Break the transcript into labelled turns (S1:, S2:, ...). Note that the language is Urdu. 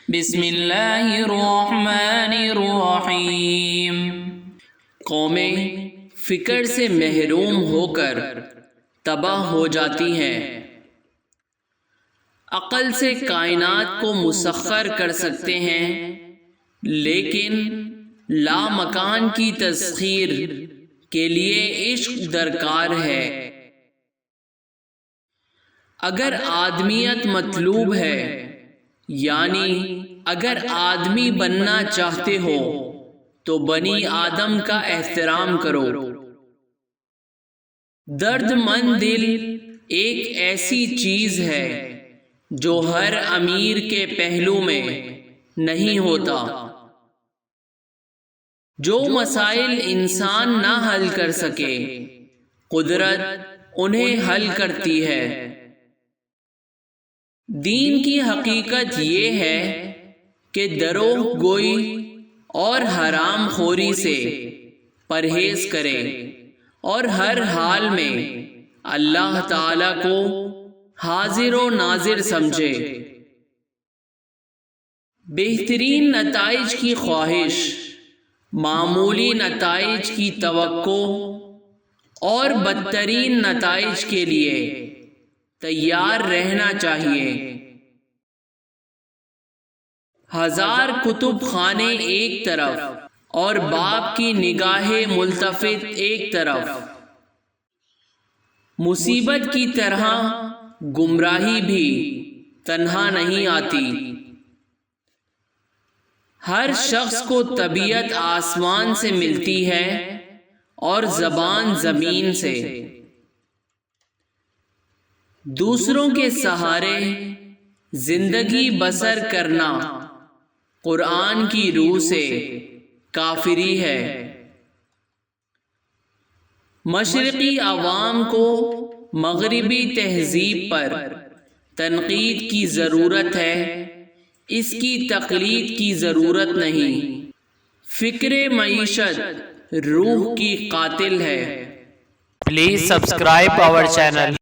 S1: بسم اللہ الرحمن الرحیم۔ قومیں فکر سے محروم ہو کر تباہ ہو جاتی ہیں۔ عقل سے کائنات کو مسخر کر سکتے ہیں، لیکن لامکان کی تسخیر کے لیے عشق درکار ہے۔ اگر آدمیت مطلوب ہے، یعنی اگر آدمی بننا چاہتے ہو تو بنی آدم کا احترام کرو۔ درد مند دل ایک ایسی چیز ہے جو ہر امیر کے پہلو میں نہیں ہوتا۔ جو مسائل انسان نہ حل کر سکے، قدرت انہیں حل کرتی ہے۔ دین کی حقیقت یہ ہے کہ دروغ گوئی اور حرام خوری سے پرہیز کرے اور ہر حال میں اللہ تعالی کو حاضر و ناظر سمجھے۔ بہترین نتائج کی خواہش، معمولی نتائج کی توقع اور بدترین نتائج کے لیے تیار رہنا چاہیے۔ ہزار کتب خانے ایک طرف اور باپ کی نگاہیں ملتفت ایک طرف، مصیبت کی طرح گمراہی بھی تنہا نہیں آتی۔ ہر شخص کو طبیعت آسمان سے ملتی ہے اور زبان زمین سے۔ دوسروں کے سہارے زندگی بسر کرنا قرآن کی روح سے کافری ہے۔ مشرقی عوام کو مغربی تہذیب پر تنقید کی ضرورت ہے، اس کی تقلید کی ضرورت نہیں۔ فکر معیشت روح کی قاتل ہے۔
S2: Please subscribe our channel.